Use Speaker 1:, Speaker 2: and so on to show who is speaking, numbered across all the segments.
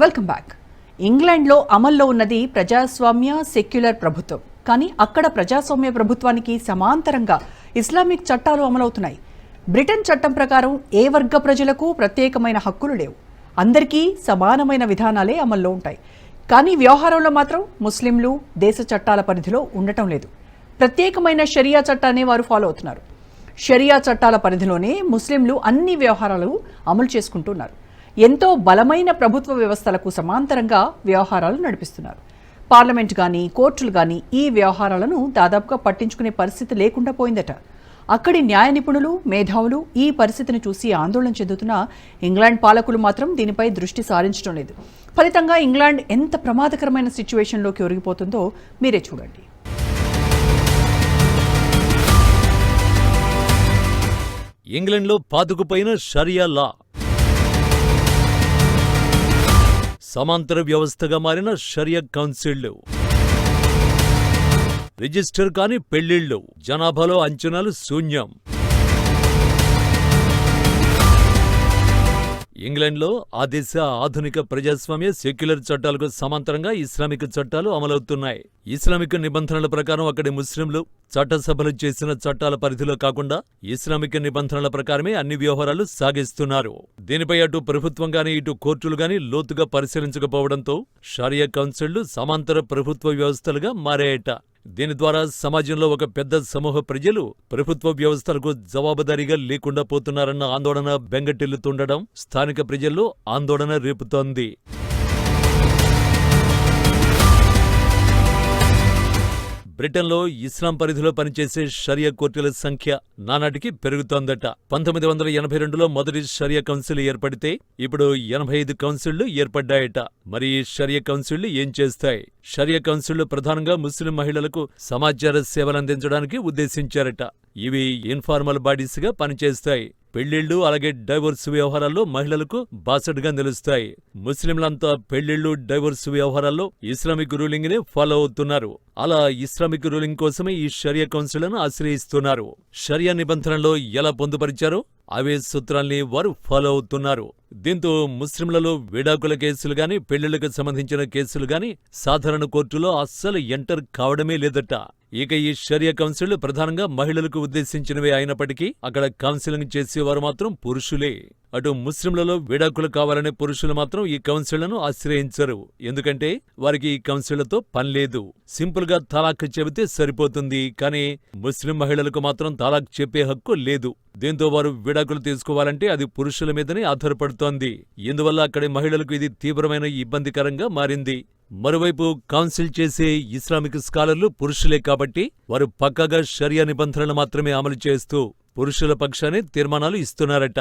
Speaker 1: Welcome back. ఇంగ్లాండ్లో అమల్లో ఉన్నది ప్రజాస్వామ్య సెక్యులర్ ప్రభుత్వం. కానీ అక్కడ ప్రజాస్వామ్య ప్రభుత్వానికి సమాంతరంగా ఇస్లామిక్ చట్టాలు అమలవుతున్నాయి. బ్రిటన్ చట్టం ప్రకారం ఏ వర్గ ప్రజలకు ప్రత్యేకమైన హక్కులు లేవు. అందరికీ సమానమైన విధానాలే అమల్లో ఉంటాయి. కానీ వ్యవహారంలో మాత్రం ముస్లింలు దేశ చట్టాల పరిధిలో ఉండటం లేదు. ప్రత్యేకమైన షరియా చట్టాన్ని వారు ఫాలో అవుతున్నారు. షరియా చట్టాల పరిధిలోనే ముస్లింలు అన్ని వ్యవహారాలు అమలు చేసుకుంటున్నారు. ఎంతో బలమైన ప్రభుత్వ వ్యవస్థలకు సమాంతరంగా వ్యవహారాలు నడిపిస్తున్నారు. పార్లమెంట్ కానీ కోర్టులు కానీ ఈ వ్యవహారాలను దాదాపుగా పట్టించుకునే పరిస్థితి లేకుండా పోయిందట. అక్కడి న్యాయ నిపుణులు, మేధావులు ఈ పరిస్థితిని చూసి ఆందోళన చెందుతున్న ఇంగ్లాండ్ పాలకులు మాత్రం దీనిపై దృష్టి సారించడం లేదు. ఫలితంగా ఇంగ్లాండ్ ఎంత ప్రమాదకరమైన సిచ్యువేషన్లోకి ఒరిగిపోతుందో మీరే చూడండి.
Speaker 2: ఇంగ్లాండ్లో పాతుకుపోయిన షరియా లా, సమాంతర వ్యవస్థగా మారిన షరియా కౌన్సిళ్లు, రిజిస్టర్ కాని పెళ్లిళ్లు, జనాభాలో అంచనాలు శూన్యం. ఇంగ్లాండ్లో ఆ దేశ ఆధునిక ప్రజాస్వామ్య సెక్యులర్ చట్టాలకు సమాంతరంగా ఇస్లామిక్ చట్టాలు అమలవుతున్నాయి. ఇస్లామిక్ నిబంధనల ప్రకారం అక్కడి ముస్లింలు చట్టసభలు చేసిన చట్టాల పరిధిలో కాకుండా ఇస్లామిక్ నిబంధనల ప్రకారమే అన్ని వ్యవహారాలు సాగిస్తున్నారు. దీనిపై అటు ప్రభుత్వం గానీ ఇటు కోర్టులు గానీ లోతుగా పరిశీలించకపోవడంతో షరియా కౌన్సిళ్లు సమాంతర ప్రభుత్వ వ్యవస్థలుగా మారాయట. దీని ద్వారా సమాజంలో ఒక పెద్ద సమూహ ప్రజలు ప్రభుత్వ వ్యవస్థలకు జవాబుదారీగా లేకుండా పోతున్నారన్న ఆందోళన బెంగటిల్లుతుండడం స్థానిక ప్రజల్లో ఆందోళన రేపుతోంది. బ్రిటన్లో ఇస్లాం పరిధిలో పనిచేసే షరియా కోర్టుల సంఖ్య నానాటికి పెరుగుతోందట. 1982లో మొదటి షరియా కౌన్సిల్ ఏర్పడితే ఇప్పుడు 85 కౌన్సిళ్లు ఏర్పడ్డాయట. మరి ఈ షరియా కౌన్సిళ్లు ఏం చేస్తాయి? షరియా కౌన్సిళ్లు ప్రధానంగా ముస్లిం మహిళలకు సమాచార సేవలందించడానికి ఉద్దేశించారట. ఇవి ఇన్ఫార్మల్ బాడీస్గా పనిచేస్తాయి. పెళ్లిళ్లు అలాగే డైవోర్స్ వ్యవహారాల్లో మహిళలకు బాసటగా నిలుస్తాయి. ముస్లింలంతా పెళ్లిళ్లు డైవోర్స్ వ్యవహారాల్లో ఇస్లామిక్ రూలింగ్ నే ఫాలో అవుతున్నారు. అలా ఇస్లామిక్ రూలింగ్ కోసమే ఈ షరియా కౌన్సిళ్లను ఆశ్రయిస్తున్నారు. షరియా నిబంధనల్లో ఎలా పొందుపరిచారో అవే సూత్రాల్ని వారు ఫాలో అవుతున్నారు. దీంతో ముస్లింలలో విడాకుల కేసులు గాని పెళ్లిళ్లకు సంబంధించిన కేసులు గాని సాధారణ కోర్టులో అస్సలు ఎంటర్ కావడమే లేదట. ఇక ఈ షరియా కౌన్సిళ్లు ప్రధానంగా మహిళలకు ఉద్దేశించినవే అయినప్పటికీ అక్కడ కౌన్సిలింగ్ చేసేవారు మాత్రం పురుషులే. అటు ముస్లింలలో విడాకులు కావాలనే పురుషులు మాత్రం ఈ కౌన్సిళ్లను ఆశ్రయించరు. ఎందుకంటే వారికి ఈ కౌన్సిళ్లతో పనిలేదు. సింపుల్ గా తలాక్ చెబితే సరిపోతుంది. కానీ ముస్లిం మహిళలకు మాత్రం తలాక్ చెప్పే హక్కు లేదు. దీంతో వారు విడాకులు తీసుకోవాలంటే అది పురుషుల మీదనే ఆధారపడుతోంది. ఇందువల్ల అక్కడి మహిళలకు ఇది తీవ్రమైన ఇబ్బందికరంగా మారింది. మరోవైపు కౌన్సిల్ చేసే ఇస్లామిక్ స్కాలర్లు పురుషులే కాబట్టి వారు పక్కాగా షరియా నిబంధనలు మాత్రమే అమలు చేస్తూ పురుషుల పక్షానే తీర్మానాలు ఇస్తున్నారట.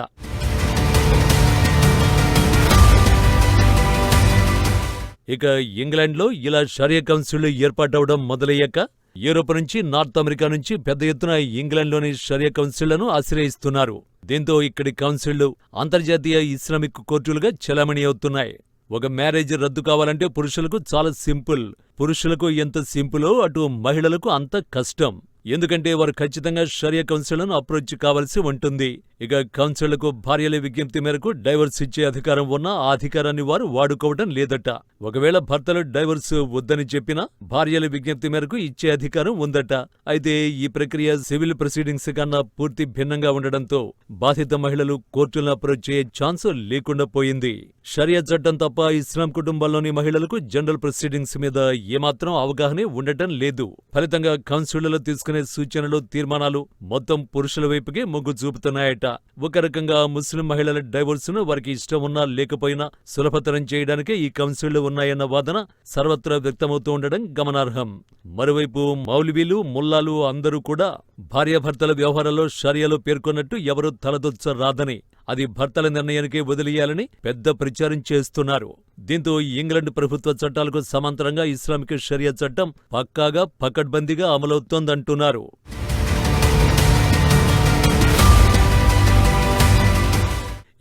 Speaker 2: ఇక ఇంగ్లాండ్లో ఇలా షరియా కౌన్సిళ్లు ఏర్పాటవడం మొదలయ్యాక యూరోప్ నుంచి నార్త్ అమెరికా నుంచి పెద్ద ఎత్తున ఇంగ్లాండ్లోని షరియా కౌన్సిళ్లను ఆశ్రయిస్తున్నారు. దీంతో ఇక్కడి కౌన్సిళ్లు అంతర్జాతీయ ఇస్లామిక్ కోర్టులుగా చెలామణి అవుతున్నాయి. ఒక మ్యారేజ్ రద్దు కావాలంటే పురుషులకు చాలా సింపుల్. పురుషులకు ఎంత సింపులో అటు మహిళలకు అంత కష్టం. ఎందుకంటే వారు ఖచ్చితంగా షరియా కౌన్సిళ్లను అప్రోచ్ కావాల్సి ఉంటుంది. ఇక కౌన్సిళ్లకు భార్యల విజ్ఞప్తి మేరకు డైవర్స్ ఇచ్చే అధికారం ఉన్నా ఆ అధికారాన్ని వారు వాడుకోవడం లేదట. ఒకవేళ భర్తలు డైవర్స్ వద్దని చెప్పినా భార్యల విజ్ఞప్తి మేరకు ఇచ్చే అధికారం ఉందట. అయితే ఈ ప్రక్రియ సివిల్ ప్రొసీడింగ్స్ కన్నా పూర్తి భిన్నంగా ఉండడంతో బాధిత మహిళలు కోర్టులను అప్రోచ్ చేయే ఛాన్స్ లేకుండా పోయింది. షరియా చట్టం తప్ప ఇస్లాం కుటుంబాల్లోని మహిళలకు జనరల్ ప్రొసీడింగ్స్ మీద ఏమాత్రం అవగాహనే ఉండటం లేదు. ఫలితంగా కౌన్సిళ్లలో తీసుకునే సూచనలు, తీర్మానాలు మొత్తం పురుషుల వైపుకే మొగ్గు చూపుతున్నాయట. ఒక రకంగా ముస్లిం మహిళల డైవోర్సును వారికి ఇష్టం ఉన్నా లేకపోయినా సులభతరం చేయడానికే ఈ కౌన్సిళ్లు ఉన్నాయన్న వాదన సర్వత్రా వ్యక్తమవుతూ ఉండడం గమనార్హం. మరోవైపు మౌలవీలు, ముల్లాలు అందరూ కూడా భార్యాభర్తల వ్యవహారాల్లో షరియాలో పేర్కొన్నట్టు ఎవరూ తలదొచ్చరాదని, అది భర్తల నిర్ణయానికే వదిలేయాలని పెద్ద ప్రచారం చేస్తున్నారు. దీంతో ఇంగ్లాండ్ ప్రభుత్వ చట్టాలకు సమాంతరంగా ఇస్లామిక్ షరియా చట్టం పక్కాగా పకడ్బందీగా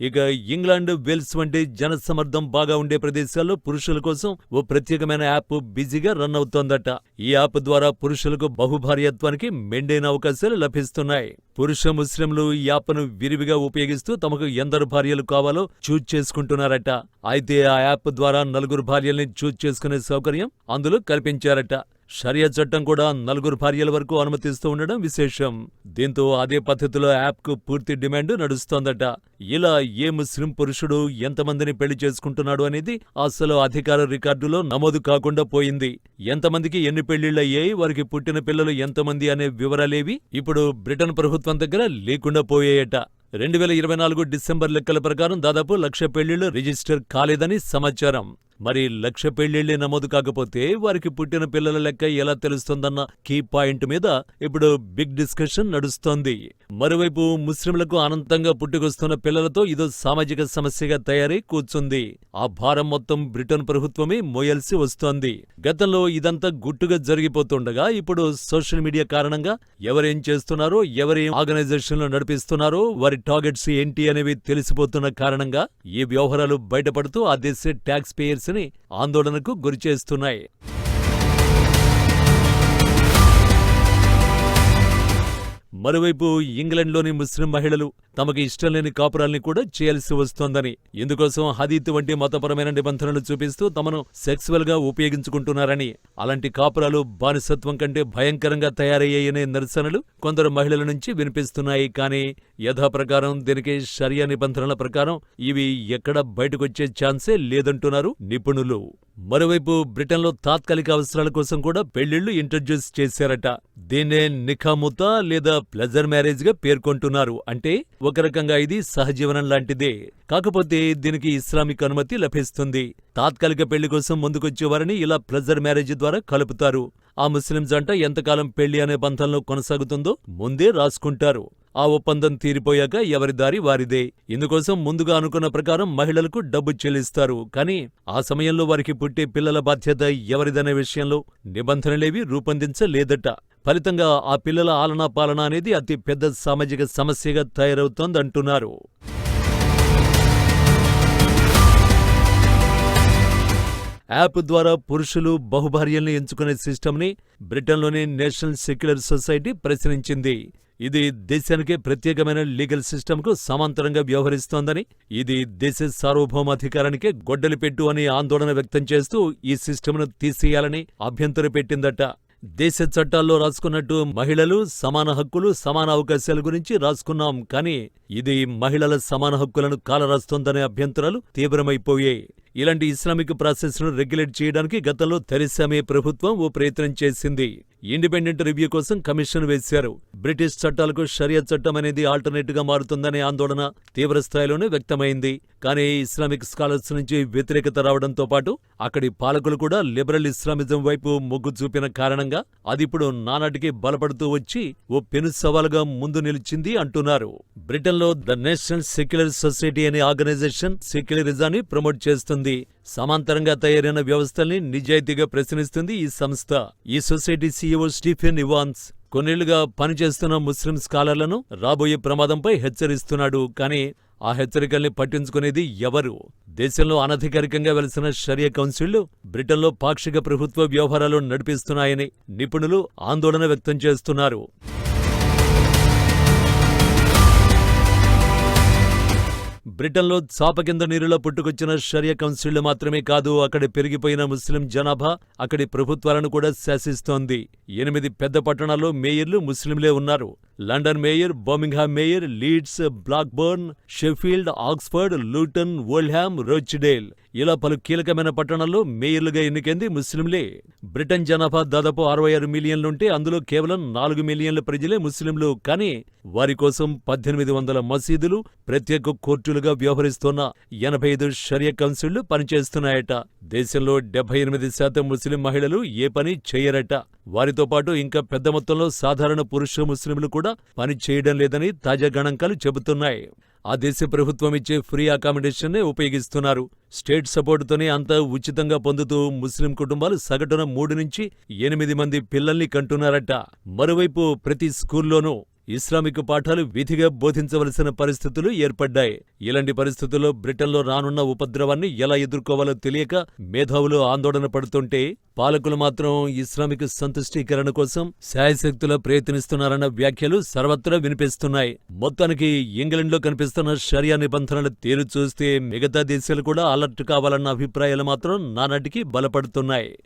Speaker 2: ఇక ఇంగ్లాండ్, వేల్స్ వంటి జనసమర్థం బాగా ఉండే ప్రదేశాల్లో పురుషుల కోసం ఓ ప్రత్యేకమైన యాప్ బిజీగా రన్ అవుతోందట. ఈ యాప్ ద్వారా పురుషులకు బహుభార్యత్వానికి మెండైన అవకాశాలు లభిస్తున్నాయి. పురుష ముస్లింలు ఈ యాప్ను విరివిగా ఉపయోగిస్తూ తమకు ఎందరు భార్యలు కావాలో చూజ్ చేసుకుంటున్నారట. అయితే ఆ యాప్ ద్వారా 4 భార్యల్ని చూజ్ చేసుకునే సౌకర్యం అందులో కల్పించారట. షరియా చట్టం కూడా 4 భార్యల వరకు అనుమతిస్తూ ఉండడం విశేషం. దీంతో అదే పద్ధతిలో యాప్కు పూర్తి డిమాండ్ నడుస్తోందట. ఇలా ఏ ముస్లిం పురుషుడు ఎంతమందిని పెళ్లి చేసుకుంటున్నాడు అనేది అసలు అధికార రికార్డులో నమోదు కాకుండా పోయింది. ఎంతమందికి ఎన్ని పెళ్లిళ్లయ్యాయి, వారికి పుట్టిన పిల్లలు ఎంతమంది అనే వివరాలేవి ఇప్పుడు బ్రిటన్ ప్రభుత్వం దగ్గర లేకుండా పోయాయట. 2024 డిసెంబర్ లెక్కల ప్రకారం దాదాపు 1,00,000 పెళ్లిళ్లు రిజిస్టర్ కాలేదని సమాచారం. మరి 1,00,000 పెళ్లిళ్లే నమోదు కాకపోతే వారికి పుట్టిన పిల్లల లెక్క ఎలా తెలుస్తోందన్న కీ పాయింట్ మీద ఇప్పుడు బిగ్ డిస్కషన్ నడుస్తోంది. మరోవైపు ముస్లింలకు అనంతంగా పుట్టుకొస్తున్న పిల్లలతో ఇదో సామాజిక సమస్యగా తయారై కూర్చుంది. ఆ భారం మొత్తం బ్రిటన్ ప్రభుత్వమే మోయాల్సి వస్తోంది. గతంలో ఇదంతా గుట్టుగా జరిగిపోతుండగా ఇప్పుడు సోషల్ మీడియా కారణంగా ఎవరేం చేస్తున్నారో, ఎవరేం ఆర్గనైజేషన్లు నడిపిస్తున్నారో, వారి టార్గెట్స్ ఏంటి అనేవి తెలిసిపోతున్న కారణంగా ఈ వ్యవహారాలు బయటపడుతూ ఆ దేశ ట్యాక్స్ పేయర్స్ ని ఆందోళనకు గురిచేస్తున్నాయి. మరోవైపు ఇంగ్లాండ్లోని ముస్లిం మహిళలు తమకు ఇష్టం లేని కాపురాల్ని కూడా చేయాల్సి వస్తోందని, ఇందుకోసం హదీత్ వంటి మతపరమైన నిబంధనలు చూపిస్తూ తమను సెక్సువల్ గా ఉపయోగించుకుంటున్నారని, అలాంటి కాపురాలు బానిసత్వం కంటే భయంకరంగా తయారయ్యాయనే నిరసనలు కొందరు మహిళల నుంచి వినిపిస్తున్నాయి. కానీ యథాప్రకారం దీనికి షరియా నిబంధనల ప్రకారం ఇవి ఎక్కడ బయటకొచ్చే ఛాన్సే లేదంటున్నారు నిపుణులు. మరోవైపు బ్రిటన్లో తాత్కాలిక అవసరాల కోసం కూడా పెళ్లిళ్లు ఇంట్రడ్యూస్ చేశారట. దీన్నే నిఖాముతా లేదా ప్లెజర్ మ్యారేజ్ గా పేర్కొంటున్నారు. అంటే ఒక రకంగా ఇది సహజీవనం లాంటిదే. కాకపోతే దీనికి ఇస్లామిక్ అనుమతి లభిస్తుంది. తాత్కాలిక పెళ్లి కోసం ముందుకొచ్చేవారిని ఇలా ప్లెజర్ మ్యారేజ్ ద్వారా కలుపుతారు. ఆ ముస్లిం జంట ఎంతకాలం పెళ్లి అనే బంధంలో కొనసాగుతుందో ముందే రాసుకుంటారు. ఆ ఒప్పందం తీరిపోయాక ఎవరి దారి వారిదే. ఇందుకోసం ముందుగా అనుకున్న ప్రకారం మహిళలకు డబ్బు చెల్లిస్తారు. కానీ ఆ సమయంలో వారికి పుట్టే పిల్లల బాధ్యత ఎవరిదనే విషయంలో నిబంధనలేవి రూపొందించలేదట. ఫలితంగా ఆ పిల్లల ఆలనా పాలన అనేది అతి పెద్ద సామాజిక సమస్యగా తయారవుతోందంటున్నారు. యాప్ ద్వారా పురుషులు బహుభార్యల్ని ఎంచుకునే సిస్టమ్ని బ్రిటన్లోని నేషనల్ సెక్యులర్ సొసైటీ ప్రశ్నించింది. ఇది దేశానికే ప్రత్యేకమైన లీగల్ సిస్టమ్కు సమాంతరంగా వ్యవహరిస్తోందని, ఇది దేశ సార్వభౌమాధికారానికే గొడ్డలిపెట్టు అని ఆందోళన వ్యక్తం చేస్తూ ఈ సిస్టమ్ను తీసేయాలని అభ్యంతరం పెట్టిందట. దేశ చట్టాల్లో రాసుకున్నట్టు మహిళలు సమాన హక్కులు, సమాన అవకాశాల గురించి రాసుకున్నాం. కానీ ఇది మహిళల సమాన హక్కులను కాలరాస్తోందనే అభ్యంతరాలు తీవ్రమైపోయాయి. ఇలాంటి ఇస్లామిక్ ప్రాసెస్ను రెగ్యులేట్ చేయడానికి గతంలో థెరెసా మే ప్రభుత్వం ఓ ప్రయత్నం చేసింది. ఇండిపెండెంట్ రివ్యూ కోసం కమిషన్ వేశారు. బ్రిటిష్ చట్టాలకు షరియా చట్టం అనేది ఆల్టర్నేట్ గా మారుతుందనే ఆందోళన తీవ్రస్థాయిలోనే వ్యక్తమైంది. కానీ ఇస్లామిక్ స్కాలర్స్ నుంచి వ్యతిరేకత రావడంతో పాటు అక్కడి పాలకులు కూడా లిబరల్ ఇస్లామిజం వైపు మొగ్గు చూపిన కారణంగా అదిప్పుడు నానాటికి బలపడుతూ వచ్చి ఓ పెను సవాలుగా ముందు నిలిచింది అంటున్నారు. బ్రిటన్లో ద నేషనల్ సెక్యులర్ సొసైటీ అనే ఆర్గనైజేషన్ సెక్యులరిజాన్ని ప్రమోట్ చేస్తుంది. సమాంతరంగా తయారైన వ్యవస్థల్ని నిజాయితీగా ప్రశ్నిస్తుంది ఈ సంస్థ. ఈ సొసైటీ సీఈఓ స్టీఫెన్ ఇవాన్స్ కొన్నేళ్లుగా పనిచేస్తున్న ముస్లిం స్కాలర్లను రాబోయే ప్రమాదంపై హెచ్చరిస్తున్నాడు. కానీ ఆ హెచ్చరికల్ని పట్టించుకునేది ఎవరు? దేశంలో అనధికారికంగా వెలిసిన షరియా కౌన్సిళ్లు బ్రిటన్లో పాక్షిక ప్రభుత్వ వ్యవహారాలు నడిపిస్తున్నాయని నిపుణులు ఆందోళన వ్యక్తం చేస్తున్నారు. బ్రిటన్లో చాప కింద నీరులో పుట్టుకొచ్చిన షరియా కౌన్సిళ్లు మాత్రమే కాదు, అక్కడి పెరిగిపోయిన ముస్లిం జనాభా అక్కడి ప్రభుత్వాలను కూడా శాసిస్తోంది. 8 పెద్ద పట్టణాల్లో మేయర్లు ముస్లింలే ఉన్నారు. London mayor, Birmingham mayor, Leeds, Blackburn, Sheffield, Oxford, Luton, Oldham, Rochdale ఇలా పలు కీలకమైన పట్టణాల్లో మేయర్లుగా ఎన్నికైంది ముస్లింలే. బ్రిటన్ జనాభా దాదాపు 66 మిలియన్లుంటే అందులో కేవలం 4 మిలియన్ల ప్రజలే ముస్లింలు. కానీ వారి కోసం 1800 మసీదులు, ప్రత్యేక కోర్టులుగా వ్యవహరిస్తున్న 85 షరియా కౌన్సిళ్లు పనిచేస్తున్నాయట. దేశంలో 78% ముస్లిం మహిళలు ఏ పని చేయరట. వారితో పాటు ఇంకా పెద్ద మొత్తంలో సాధారణ పురుష ముస్లింలు కూడా పని చేయడం లేదని తాజా గణాంకాలు చెబుతున్నాయి. ఆ దేశ ప్రభుత్వం ఇచ్చే ఫ్రీ అకామిడేషన్నే ఉపయోగిస్తున్నారు. స్టేట్ సపోర్టుతోనే అంతా ఉచితంగా పొందుతూ ముస్లిం కుటుంబాలు సగటున 3 నుంచి 8 మంది పిల్లల్ని కంటున్నారట. మరోవైపు ప్రతి స్కూల్లోనూ ఇస్లామిక్ పాఠాలు విధిగా బోధించవలసిన పరిస్థితులు ఏర్పడ్డాయి. ఇలాంటి పరిస్థితుల్లో బ్రిటన్లో రానున్న ఉపద్రవాన్ని ఎలా ఎదుర్కోవాలో తెలియక మేధావులు ఆందోళన పడుతుంటే, పాలకులు మాత్రం ఇస్లామిక్ సంతుష్టీకరణ కోసం శాయశక్తులా ప్రయత్నిస్తున్నారన్న వ్యాఖ్యలు సర్వత్రా వినిపిస్తున్నాయి. మొత్తానికి ఇంగ్లండ్లో కనిపిస్తున్న షరియా నిబంధనల తీరు చూస్తే మిగతా దేశాలు కూడా అలర్ట్ కావాలన్న అభిప్రాయాలు మాత్రం నానాటికి బలపడుతున్నాయి.